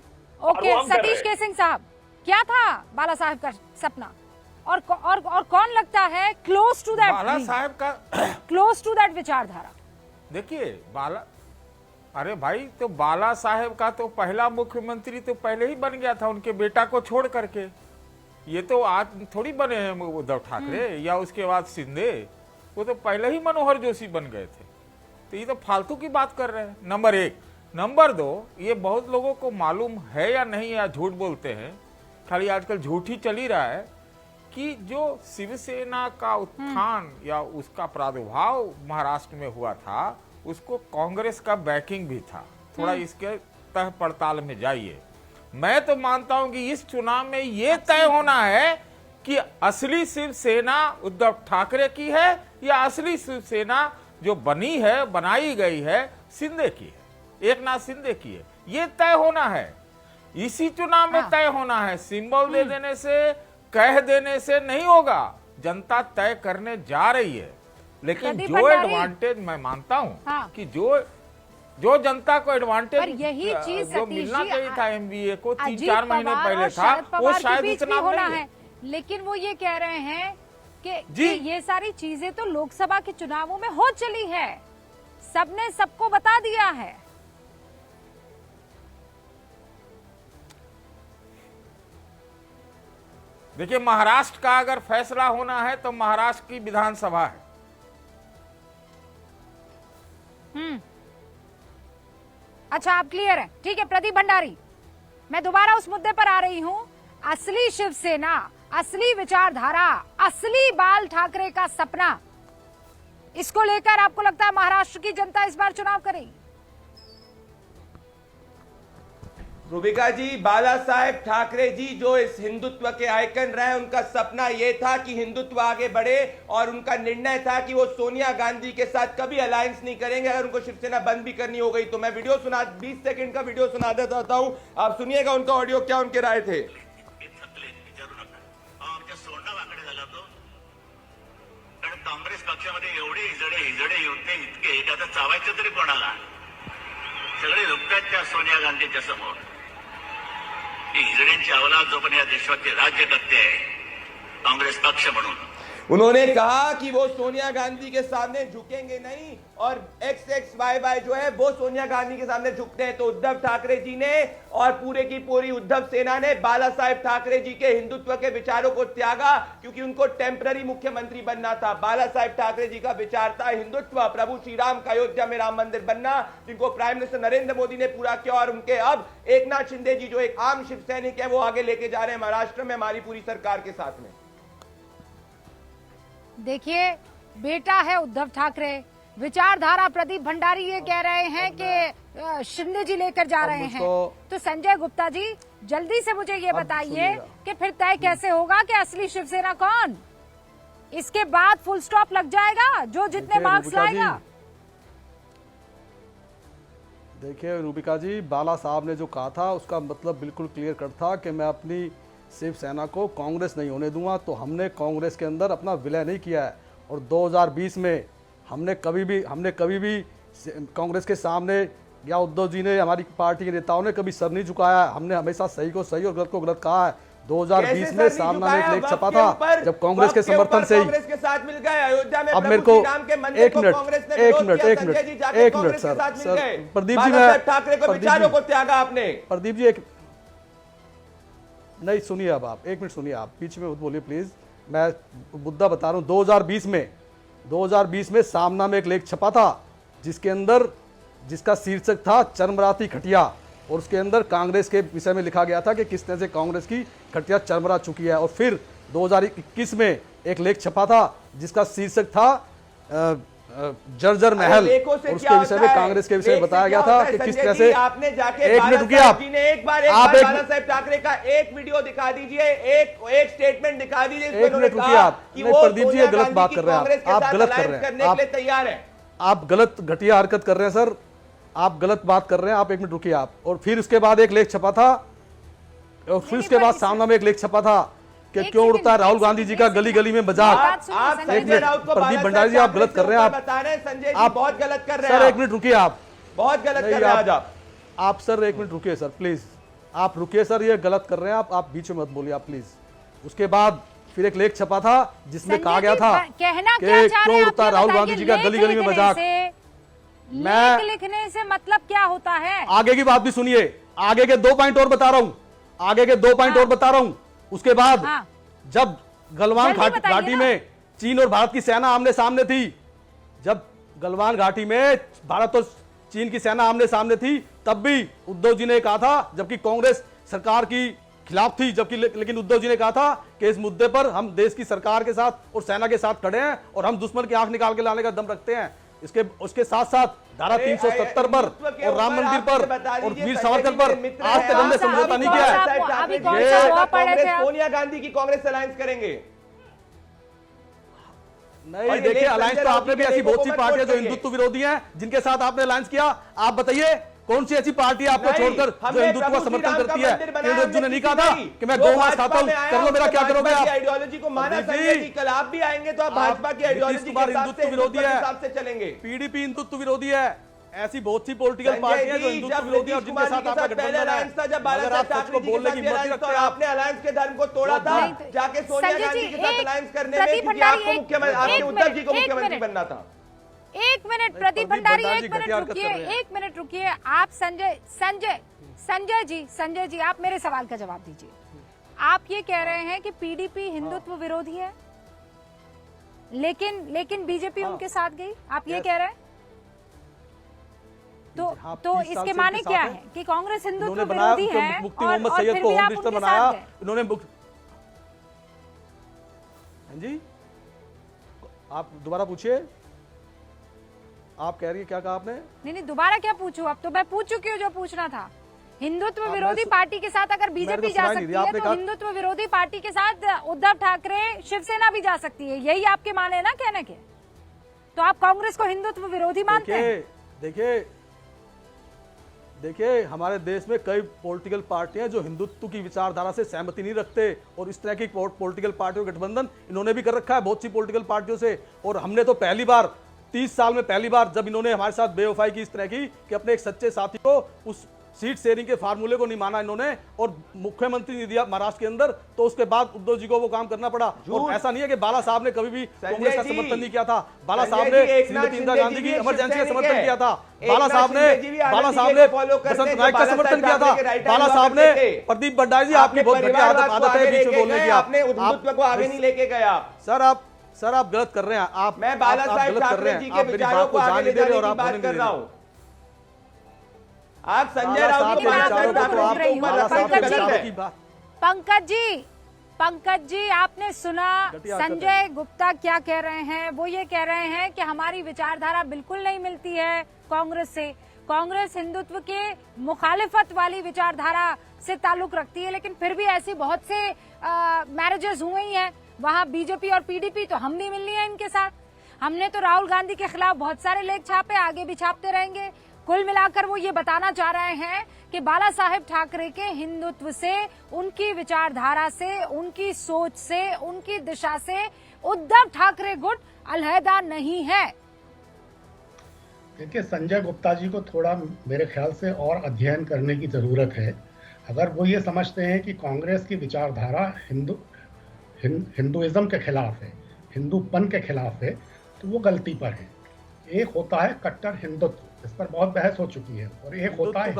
सतीश के सिंह साहब, क्या था बाला साहब का सपना और कौन लगता है क्लोज टू दैट बाला साहब का, क्लोज टू दैट विचारधारा? देखिए अरे भाई, तो बाला साहेब का तो पहला मुख्यमंत्री तो पहले ही बन गया था उनके बेटा को छोड़ करके। ये तो आज थोड़ी बने हैं उद्धव ठाकरे या उसके बाद शिंदे, वो तो पहले ही मनोहर जोशी बन गए थे। तो ये तो फालतू की बात कर रहे हैं, नंबर 1। नंबर 2, ये बहुत लोगों को मालूम है या नहीं, या झूठ बोलते हैं, खाली आजकल झूठ ही चल ही रहा है कि जो शिवसेना का उत्थान या उसका प्रादुर्भाव महाराष्ट्र में हुआ था, उसको कांग्रेस का बैकिंग भी था। थोड़ा इसके तह पड़ताल में जाइए। मैं तो मानता हूं कि इस चुनाव में यह तय होना है कि असली शिवसेना उद्धव ठाकरे की है या असली शिवसेना जो बनाई गई है शिंदे की है, एकनाथ शिंदे की है। ये तय होना है, इसी चुनाव में तय होना है। सिंबल दे देने से, कह देने से नहीं होगा, जनता तय करने जा रही है। लेकिन जो एडवांटेज मैं मानता हूं कि जो जनता को एडवांटेज यही चीज जो मिलना चाहिए था एमबीए को 3-4 महीने पहले था, वो शायद इतना होना है। लेकिन वो ये कह रहे हैं कि ये सारी चीजें तो लोकसभा के चुनावों में हो चली है, सबने सबको बता दिया है। देखिए, महाराष्ट्र का अगर फैसला होना है तो महाराष्ट्र की विधानसभा है। अच्छा, आप क्लियर है? ठीक है प्रदीप भंडारी, मैं दोबारा उस मुद्दे पर आ रही हूं। असली शिवसेना, असली विचारधारा, असली बाल ठाकरे का सपना, इसको लेकर आपको लगता है महाराष्ट्र की जनता इस बार चुनाव करेगी? रूबिका जी, बाला साहेब ठाकरे जी जो इस हिंदुत्व के आइकन रहे, उनका सपना यह था कि हिंदुत्व आगे बढ़े और उनका निर्णय था कि वो सोनिया गांधी के साथ कभी अलायंस नहीं करेंगे अगर उनको शिवसेना बंद भी करनी हो गई तो। मैं वीडियो 20 सेकंड का वीडियो सुना देता हूं, आप सुनिएगा उनका ऑडियो, क्या उनके राय थे। काँग्रेस पक्षामध्ये एवढे हिजडे होते इतके, त्याचा चावायचं तरी कोणाला? सगळे झुकतात त्या सोनिया गांधीच्या समोर। हिजड्यांची अवलाद जो पण या देशाचे राज्य करते आहे कांग्रेस पक्ष म्हणून, उन्होंने कहा कि वो सोनिया गांधी के सामने झुकेंगे नहीं और XXYY जो है वो सोनिया गांधी के सामने झुकते हैं। तो उद्धव ठाकरे जी ने और पूरे की पूरी उद्धव सेना ने बाला साहेब ठाकरे जी के हिंदुत्व के विचारों को त्यागा, क्योंकि उनको टेम्पररी मुख्यमंत्री बनना था। बाला साहेब ठाकरे जी का विचार था हिंदुत्व, प्रभु श्री राम का अयोध्या में राम मंदिर बनना, जिनको प्राइम मिनिस्टर नरेंद्र मोदी ने पूरा किया। और उनके अब एकनाथ शिंदे जी जो एक आम शिव सैनिक है, वो आगे लेके जा रहे हैं महाराष्ट्र में हमारी पूरी सरकार के साथ में। देखिए, बेटा है उद्धव ठाकरे, विचारधारा प्रदीप भंडारी ये कह रहे हैं कि शिंदे जी लेकर जा रहे हैं। तो संजय गुप्ता जी जल्दी से मुझे ये बताइए कि फिर तय कैसे होगा कि असली शिवसेना कौन? इसके बाद फुल स्टॉप लग जाएगा जो जितने मार्क्स लाएगा। देखिए रूबिका जी, बाला साहब ने जो कहा था उसका मतलब बिल्कुल क्लियर कट था कि मैं अपनी शिवसेना को कांग्रेस नहीं होने दूंगा। तो हमने कांग्रेस के अंदर अपना विलय नहीं किया है और 2020 में हमने कभी भी कांग्रेस के सामने या उद्धव जी ने, हमारी पार्टी के नेताओं ने कभी सर नहीं झुकाया। हमने हमेशा सही को सही और गलत को गलत कहा है। 2020 में सामना में एक लेख छपा था जब कांग्रेस के समर्थन से ही। कांग्रेस के साथ मिल गए अयोध्या में अब मेरे को एक मिनट सर प्रदीप जी, मैं ठाकरे को विचारों को त्यागा आपने। प्रदीप जी एक नहीं सुनिए, अब आप एक मिनट सुनिए, आप बीच में मत बोलिए प्लीज। मैं मुद्दा बता रहा हूँ। 2020 में सामना में एक लेख छपा था जिसका शीर्षक था चरमराती खटिया, और उसके अंदर कांग्रेस के विषय में लिखा गया था कि किस तरह से कांग्रेस की खटिया चरमरा चुकी है। और फिर 2021 में एक लेख छपा था जिसका शीर्षक था जर्जर महल, और उसके विषय में कांग्रेस के विषय में बताया गया था कि किस तरह से। आपने जाके एक मिनट रुकिए आप, एक बार बाला साहेब ठाकरे का एक वीडियो दिखा दीजिए, एक स्टेटमेंट दिखा दीजिए। एक मिनट रुकिए आप, प्रदीप जी ये गलत बात कर रहे हैं, आप गलत कर रहे हैं, तैयार है, आप गलत घटिया हरकत कर रहे हैं सर, आप गलत बात कर रहे हैं। आप एक मिनट रुकिए आप। और फिर उसके बाद एक लेख छपा था, और फिर उसके बाद सामना में एक लेख छपा था कि क्यों उड़ता राहुल गांधी जी का गली गली में मजाक। एक मिनट प्रदीप भंडारी जी, आप गलत कर रहे हैं, आप बहुत गलत कर रहे हैं सर। एक मिनट रुकिए आप, बहुत गलत कर रहे हैं आप सर। एक मिनट रुकिए सर प्लीज, आप रुकिए सर, ये गलत कर रहे हैं आप बीच में मत बोलिए आप प्लीज। उसके बाद फिर एक लेख छपा था जिसमें कहा गया था कि क्यों उड़ता राहुल गांधी जी का गली गली में मजाक। मैं लिखने से मतलब क्या होता है? आगे की बात भी सुनिए, आगे के 2 पॉइंट और बता रहा हूं, उसके बाद जब गलवान घाटी में चीन और भारत की सेना आमने सामने थी, जब गलवान घाटी में भारत और चीन की सेना आमने सामने थी, तब भी उद्धव जी ने कहा था, जबकि कांग्रेस सरकार की खिलाफ थी, लेकिन उद्धव जी ने कहा था कि इस मुद्दे पर हम देश की सरकार के साथ और सेना के साथ खड़े हैं और हम दुश्मन की आंख निकाल के लाने का दम रखते हैं। उसके साथ साथ धारा 370 पर और राम मंदिर पर और वीर सावरकर पर आज तक हमने समझौता नहीं किया है। सोनिया गांधी की कांग्रेस अलायंस करेंगे नहीं। देखिए अलायंस तो आपने भी ऐसी बहुत सी पार्टियां जो हिंदुत्व विरोधी हैं जिनके साथ आपने अलायंस किया। आप बताइए कौन सी ऐसी पार्टी आपको छोड़कर जो हिंदुत्व का समर्थन करती है? किरण ने नहीं कहा था कि मैं गौ-मांस खाता हूं, कर लो मेरा, क्या करोगे आप? आइडियोलॉजी को माना संजय, कल आप भी आएंगे तो आप भाजपा की आइडियोलॉजी के हिंदुत्व विरोधी हिसाब से चलेंगे। पीडीपी हिंदुत्व विरोधी है। ऐसी बहुत सी पॉलिटिकल पार्टियां जो हिंदुत्व विरोधी है और जिनके साथ आपका गठबंधन है। जब बाला साहब ठाकरे जी बोलने की हिम्मत रखते हैं, आपने अलायंस के धर्म को तोड़ा था, जाके सोनिया गांधी के साथ अलायंस करने में, क्योंकि आपको मुख्यमंत्री, आपने उद्धव जी को मुख्यमंत्री बनना था। एक मिनट प्रदीप भंडारी, एक मिनट रुकिए आप। संजय जी आप मेरे सवाल का जवाब दीजिए। आप ये कह रहे हैं कि पीडीपी हिंदुत्व विरोधी है, लेकिन बीजेपी उनके साथ गई, आप ये कह रहे हैं? तो इसके माने क्या है कि कांग्रेस हिंदुत्व विरोधी है मुफ्ती मोहम्मद सैयद को होम मिनिस्टर बनाया इन्होंने। जी आप दोबारा पूछिए, आप कह रही है क्या कहा आपने? नहीं दोबारा क्या पूछूं? अब तो मैं पूछ चुकी हूँ जो पूछना था। हिंदुत्व विरोधी पार्टी के साथ अगर बीजेपी जा सकती है तो हिंदुत्व विरोधी पार्टी के साथ उद्धव ठाकरे शिवसेना भी जा सकती है, यही आपके माने ना कहने के? तो आप कांग्रेस को हिंदुत्व विरोधी मानते हैं? देखिए हमारे देश में कई पॉलिटिकल पार्टियां जो हिंदुत्व की विचारधारा से सहमति नहीं रखते, और इस तरह की पॉलिटिकल पार्टियों का गठबंधन इन्होंने भी कर रखा है बहुत सी पॉलिटिकल पार्टियों से। और हमने तो पहली बार 30 साल में पहली बार जब इन्होंने हमारे साथ बेवफाई की इस तरह की कि अपने एक सच्चे साथी को उस सीट शेयरिंग के फार्मूले को नहीं माना इन्होंने और मुख्यमंत्री नहीं दिया महाराष्ट्र के अंदर, तो उसके बाद उद्धव जी को वो काम करना पड़ा। और ऐसा नहीं है कि बाला साहब ने कभी भी कांग्रेस का समर्थन नहीं किया था। बाला साहब ने श्रीमती इंदिरा गांधी की इमरजेंसी का समर्थन किया था। बाला साहब ने बसंत नायक का समर्थन किया था। बाला साहब ने प्रदीप भंडारी जी, आपकी बहुत घटिया आदत है बीच में बोलने की। आपने हिंदुत्व को आगे नहीं लेके गया। सर आप गलत कर रहे हैं। आप मैं बाला साहेब ठाकरे जी के विचारों को आगे ले जाने की बात कर रहा हूं। आप संजय राउत को पंकज जी पंकज जी, आपने सुना घटिया संजय गुप्ता क्या कह रहे हैं। वो ये कह रहे हैं कि हमारी विचारधारा बिल्कुल नहीं मिलती है कांग्रेस से। कांग्रेस हिंदुत्व के मुखालिफत वाली विचारधारा से ताल्लुक रखती है, लेकिन फिर भी ऐसी बहुत से मैरिजेस हुई हैं वहां बीजेपी और पीडीपी, तो हम नहीं मिलनी है इनके साथ। हमने तो राहुल गांधी के खिलाफ बहुत सारे लेख छापे, आगे भी छापते रहेंगे। कुल मिलाकर वो ये बताना चाह रहे हैं कि बाला साहेब ठाकरे के हिंदुत्व से, उनकी विचारधारा से, उनकी सोच से, उनकी दिशा से उद्धव ठाकरे गुट अलहदा नहीं है। देखिए, संजय गुप्ता जी को थोड़ा मेरे ख्याल से और अध्ययन करने की जरूरत है। अगर वो ये समझते हैं कि कांग्रेस की विचारधारा हिंदुइज्म के खिलाफ है, हिंदूपन के खिलाफ है, तो वो गलती पर है। एक होता है कट्टर हिंदुत्व, इस पर बहुत बहस हो चुकी है, और एक होता है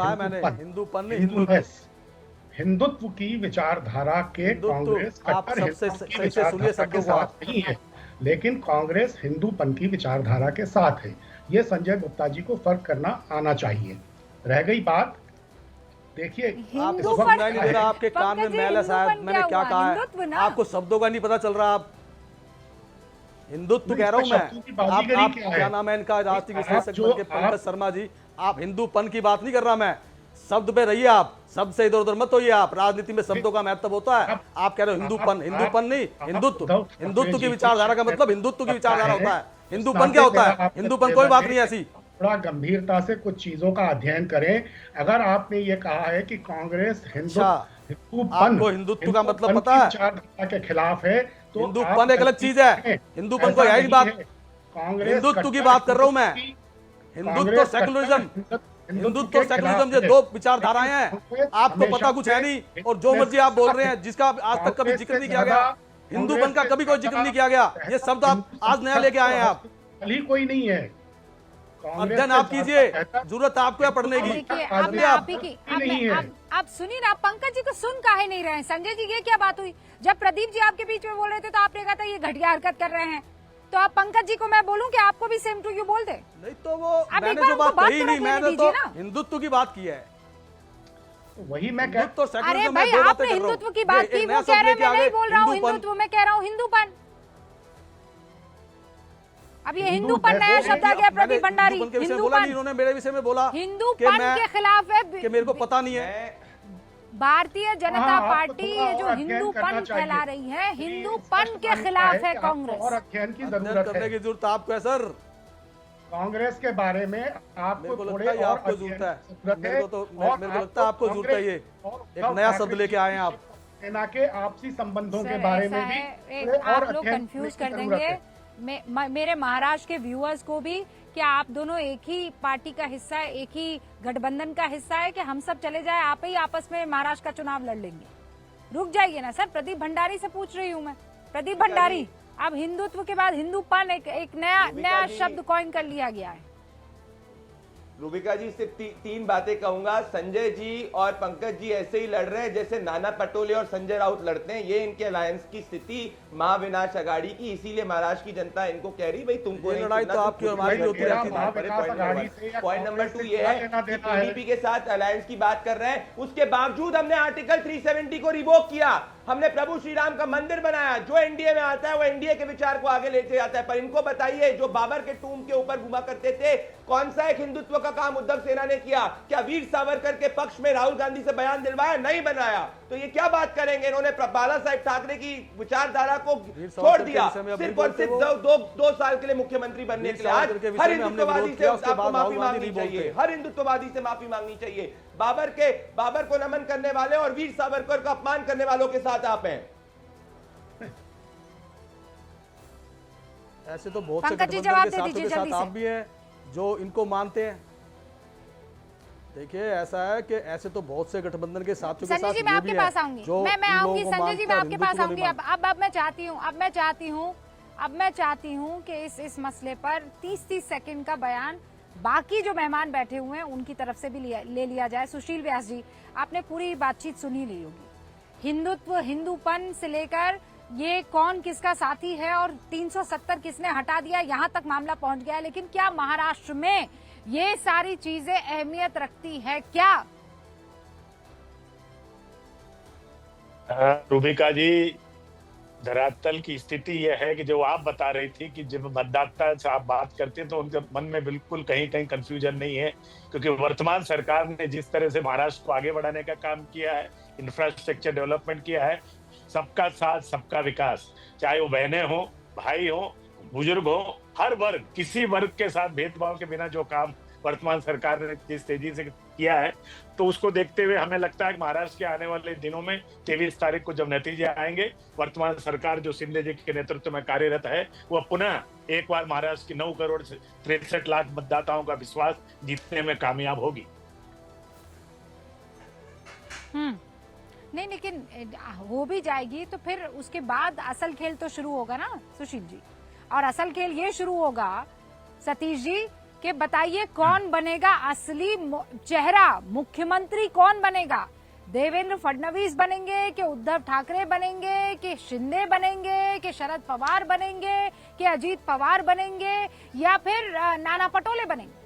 हिंदुत्व की विचारधारा के कांग्रेस कट्टर हिंदुत्व की विचारधारा के साथ नहीं है, लेकिन कांग्रेस हिंदूपन की विचारधारा के साथ है। ये संजय गुप्ता जी को फर्क करना आना चाहिए। रह गई बात, देखिए आप इसको सुनाई नहीं दे रहा, आपके कान में मैल है शायद। मैंने क्या कहा है, आपको शब्दों का नहीं पता चल रहा। आप हिंदुत्व कह रहा हूं मैं। आप क्या नाम है इनका राष्ट्रीय विशेषज्ञ के पंकज शर्मा जी, आप हिंदूपन की बात नहीं कर रहा मैं। शब्द पे रहिए आप, शब्द से इधर उधर मत होइए आप। राजनीति में शब्दों का महत्व होता है। आप कह रहे हो हिंदूपन, हिंदूपन नहीं हिंदुत्व। हिंदुत्व की विचारधारा का मतलब हिंदुत्व की विचारधारा होता है। हिंदूपन क्या होता है? हिंदूपन कोई बात नहीं ऐसी। थोड़ा गंभीरता से कुछ चीजों का अध्ययन करें। अगर आपने ये कहा है कि कांग्रेस आपको हिंदुत्व का मतलब पता है, विचारधारा के खिलाफ है, तो हिंदूपन एक अलग चीज है। हिंदूपन को यही बात, हिंदुत्व की बात कर रहा हूं मैं। हिंदुत्व सेकुलरिज्म, हिंदुत्व और सेकुलरिज्म ये दो विचारधाराएं हैं। आपको पता कुछ है नहीं, और जो मर्जी आप बोल रहे हैं, जिसका आज तक कभी जिक्र नहीं किया गया। हिंदूपन का कभी कोई जिक्र नहीं किया गया। ये शब्द आप आज नया लेके आए हैं। आप कोई नहीं है। अध्ययन आप कीजिए, जरूरत आपको है पढ़ने की। आप सुनिए ना, पंकज जी को सुन काहे नहीं रहे हैं? संजय जी, ये क्या बात हुई? जब प्रदीप जी आपके बीच में बोल रहे थे तो आपने कहा था ये घटिया हरकत कर रहे हैं, तो आप पंकज जी को मैं बोलूं कि आपको भी सेम टू यू बोल दे? नहीं तो वो मैंने जो बात कही नहीं, मैंने तो हिंदुत्व की बात की है। वही मैं तो अरे भाई, आपने हिंदुत्व की बात की, वो कह रहे हैं मैं नहीं बोल रहा हूँ हिंदुत्व, मैं कह रहा हूँ हिंदूपन। अब ये हिंदूपन नया शब्द आ गया। प्रदीप भंडारी हिंदूपन, इन्होंने मेरे विषय में बोला हिंदूपन के खिलाफ है कि मेरे को पता नहीं है। भारतीय जनता पार्टी ये जो हिंदूपन फैला रही है, हिंदूपन के खिलाफ है कांग्रेस। और अध्ययन की जरूरत आपको है सर। कांग्रेस के बारे में आपको थोड़े और आपको जरूरत है। मेरे को लगता है आपको जरूरत है। ये एक नया शब्द लेके आए हैं आप। सेना के आपसी संबंधों के बारे में भी आप लोग कंफ्यूज कर देंगे मेरे महाराष्ट्र के व्यूअर्स को भी। क्या आप दोनों एक ही पार्टी का हिस्सा है, एक ही गठबंधन का हिस्सा है, कि हम सब चले जाए, आप ही आपस में महाराष्ट्र का चुनाव लड़ लेंगे? रुक जाइए ना सर, प्रदीप भंडारी से पूछ रही हूँ मैं। प्रदीप भंडारी, अब हिंदुत्व के बाद हिंदूपन एक नया शब्द कॉइन कर लिया गया है। रूबिका जी, सिर्फ तीन बातें कहूंगा। संजय जी और पंकज जी ऐसे ही लड़ रहे हैं जैसे नाना पटोले और संजय राउत लड़ते हैं। ये इनके अलायंस की स्थिति महाविनाश अघाड़ी की, इसीलिए महाराष्ट्र की जनता इनको कह रही भाई तुमको लड़ाई तो आपकी हमारी होती रहती है। पॉइंट नंबर 2 ये है कि टीडीपी के साथ अलायंस की बात कर रहे हैं, उसके बावजूद हमने आर्टिकल 370 को रिवोक किया। हमने प्रभु श्री राम का मंदिर बनाया। जो एनडीए में आता है वो एनडीए के विचार को आगे लेते जाता है। पर इनको बताइए, जो बाबर के टूम के ऊपर घुमा करते थे, कौन सा एक हिंदुत्व का काम उद्धव सेना ने किया? क्या वीर सावरकर के पक्ष में राहुल गांधी से बयान दिलवाया? नहीं बनाया। तो ये क्या बात करेंगे? इन्होंने बाला साहेब ठाकरे की विचारधारा को छोड़ दिया सिर्फ और सिर्फ दो साल के लिए मुख्यमंत्री बनने के लिए। आज हर हिंदुत्ववादी से आपको माफी मांगनी चाहिए, हर हिंदुत्ववादी से माफी मांगनी चाहिए। बाबर को नमन करने वाले और वीर सावरकर का अपमान करने वालों के साथ आप हैं। ऐसे तो बहुत से गठबंधन के साथों के साथ आप भी हैं जो इनको मानते हैं। देखिए, ऐसा है कि ऐसे तो बहुत से गठबंधन के साथियों के साथ संजय जी, मैं आपके पास आऊंगी, मैं आऊंगी संजय जी, मैं आपके पास आऊंगी। अब मैं चाहती हूँ कि इस मसले पर 30 सेकंड का बयान बाकी जो मेहमान बैठे हुए हैं उनकी तरफ से भी ले लिया जाए। सुशील व्यास जी, आपने पूरी बातचीत सुनी ली होगी। हिंदुत्व, हिंदूपन से लेकर ये कौन किसका साथी है और 370 किसने हटा दिया, यहाँ तक मामला पहुंच गया है। लेकिन क्या महाराष्ट्र में ये सारी चीजें अहमियत रखती है क्या? रूबिका जी, धरातल की स्थिति यह है कि जो आप बता रही थी कि जब मतदाता से आप बात करते हैं तो उनके मन में बिल्कुल कहीं कहीं कंफ्यूजन नहीं है, क्योंकि वर्तमान सरकार ने जिस तरह से महाराष्ट्र को आगे बढ़ाने का काम किया है, इंफ्रास्ट्रक्चर डेवलपमेंट किया है, सबका साथ सबका विकास, चाहे वो बहनें हो, भाई हो, बुजुर्ग हो, हर वर्ग, किसी वर्ग के साथ भेदभाव के बिना जो काम वर्तमान सरकार ने जिस तेजी से किया है, तो उसको देखते हुए हमें लगता है कि महाराष्ट्र के आने वाले दिनों में 23 तारीख को जब नतीजे आएंगे, वर्तमान सरकार जो शिंदे जी के नेतृत्व में कार्यरत है, वह पुनः एक बार महाराष्ट्र की 9 करोड़ 63 लाख मतदाताओं का विश्वास जीतने में कामयाब होगी। नहीं, लेकिन हो भी जाएगी तो फिर उसके बाद असल खेल तो शुरू होगा ना सुशील जी, और असल खेल ये शुरू होगा सतीश जी कि बताइए कौन बनेगा असली चेहरा, मुख्यमंत्री कौन बनेगा? देवेंद्र फडणवीस बनेंगे कि उद्धव ठाकरे बनेंगे कि शिंदे बनेंगे कि शरद पवार बनेंगे कि अजीत पवार बनेंगे या फिर नाना पटोले बनेंगे?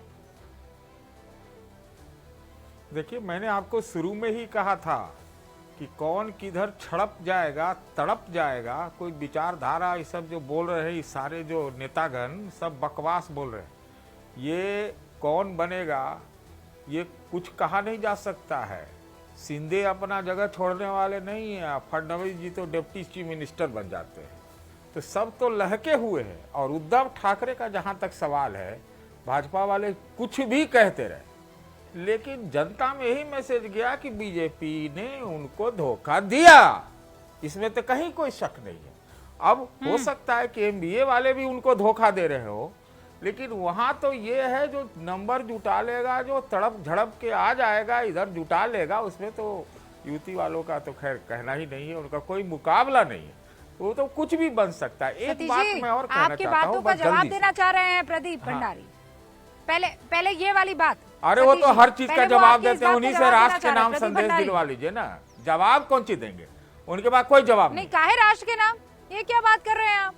देखिए, मैंने आपको शुरू में ही कहा था कि कौन किधर छड़प जाएगा, तड़प जाएगा, कोई विचारधारा ये सब जो बोल रहे हैं, ये सारे जो नेतागण सब बकवास बोल रहे हैं। ये कौन बनेगा ये कुछ कहा नहीं जा सकता है। शिंदे अपना जगह छोड़ने वाले नहीं है, फडणवीस जी तो डिप्टी चीफ मिनिस्टर बन जाते हैं, तो सब तो लहके हुए हैं। और उद्धव ठाकरे का जहाँ तक सवाल है, भाजपा वाले कुछ भी कहते रहे, लेकिन जनता में यही मैसेज गया कि बीजेपी ने उनको धोखा दिया, इसमें तो कहीं कोई शक नहीं है। अब हो सकता है कि एमबीए वाले भी उनको धोखा दे रहे हो, लेकिन वहां तो ये है जो नंबर जुटा लेगा, जो तड़प झड़प के आ जाएगा, इधर जुटा लेगा, उसमें तो युति वालों का तो खैर कहना ही नहीं है, उनका कोई मुकाबला नहीं है, वो तो कुछ भी बन सकता है। एक बात मैं और कहना आपकी चाहता बातों हूँ, का जवाब देना चाह रहे हैं प्रदीप भंडारी। पहले ये वाली बात, अरे वो तो हर चीज का जवाब देते हैं, उन्हीं से राष्ट्र के नाम संदेश दिलवा लीजिए ना, जवाब कौन सी देंगे, उनके पास कोई जवाब नहीं। काहे राष्ट्र के नाम, ये क्या बात कर रहे हैं आप,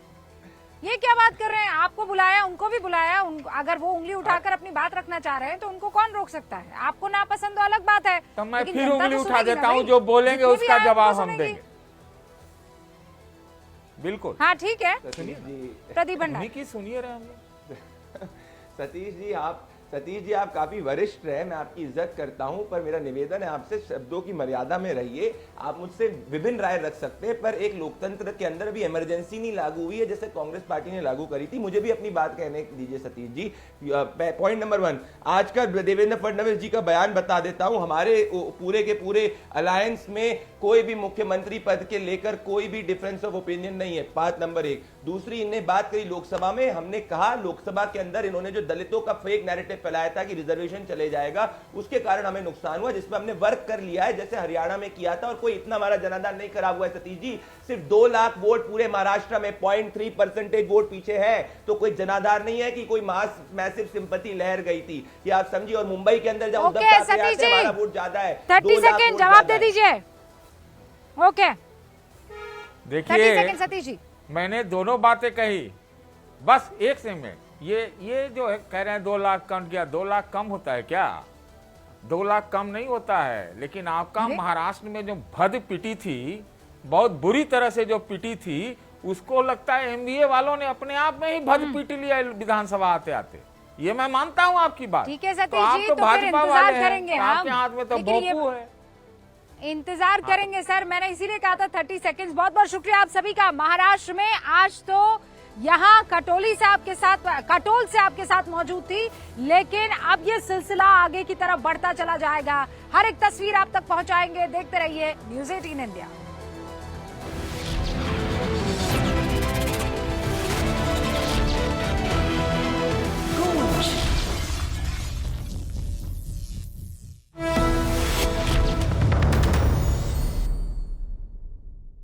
ये क्या बात कर रहे हैं? आपको बुलाया, उनको भी बुलाया, अगर वो उंगली उठाकर अपनी बात रखना चाह रहे हैं तो उनको कौन रोक सकता है? आपको नापसंद तो अलग बात है, तो मैं फिर उंगली उठा देता हूँ, जो बोलेंगे उसका जवाब हम देंगे। बिल्कुल, हाँ ठीक है प्रदीप भंडारी की सुनिए रहे हम लोग। सतीश जी आप काफी वरिष्ठ रहे, मैं आपकी इज्जत करता हूं, पर मेरा निवेदन है आपसे शब्दों की मर्यादा में रहिए। आप मुझसे विभिन्न राय रख सकते हैं, पर एक लोकतंत्र के अंदर भी इमरजेंसी नहीं लागू हुई है जैसे कांग्रेस पार्टी ने लागू करी थी। मुझे भी अपनी बात कहने दीजिए सतीश जी। पॉइंट नंबर 1, आज का देवेंद्र फडणवीस जी का बयान बता देता हूं। हमारे पूरे के पूरे अलायंस में कोई भी मुख्यमंत्री पद के लेकर कोई भी डिफरेंस ऑफ ओपिनियन नहीं है, बात नंबर 1। दूसरी, इन्हें बात करी लोकसभा में, हमने कहा लोकसभा के अंदर इन्होंने जो दलितों का फेक नैरेटिव फैलाया था कि रिजर्वेशन चले जाएगा, उसके कारण हमें नुकसान हुआ, जिसमें हमने वर्क कर लिया है जैसे हरियाणा में किया था, और कोई इतना हमारा जनाधार नहीं खराब हुआ है सतीश जी। सिर्फ 2 लाख वोट पूरे महाराष्ट्र में, 0.3% वोट पीछे है, तो कोई जनाधार नहीं है कि कोई मैसिव सिंपैथी लहर गई थी, ये आप समझिए। और मुंबई के अंदर जब उद्धव ठाकरे आते हैं, हमारा वोट ज्यादा है, 30 सेकंड जवाब दे दीजिए। ओके, देखिए सतीश जी, मैंने दोनों बातें कही, बस एक से में ये जो है कह रहे हैं 2 लाख कम किया, 2 लाख कम होता है क्या? 2 लाख कम नहीं होता है, लेकिन आपका महाराष्ट्र में जो भद पिटी थी, बहुत बुरी तरह से जो पिटी थी, उसको लगता है एमबीए वालों ने अपने आप में ही भद पीट लिया विधानसभा आते आते। ये मैं मानता हूँ आपकी बात। ठीक है सतीश तो आप जी, तो भाजपा वाले करेंगे, हैं, आपके हाथ में तो भोंपू है। इंतजार करेंगे सर, मैंने इसीलिए कहा था 30 सेकंड्स। बहुत बहुत शुक्रिया आप सभी का। महाराष्ट्र में आज तो यहाँ कटोल से आपके साथ मौजूद थी, लेकिन अब ये सिलसिला आगे की तरफ बढ़ता चला जाएगा। हर एक तस्वीर आप तक पहुंचाएंगे। देखते रहिए न्यूज़ 18 इंडिया।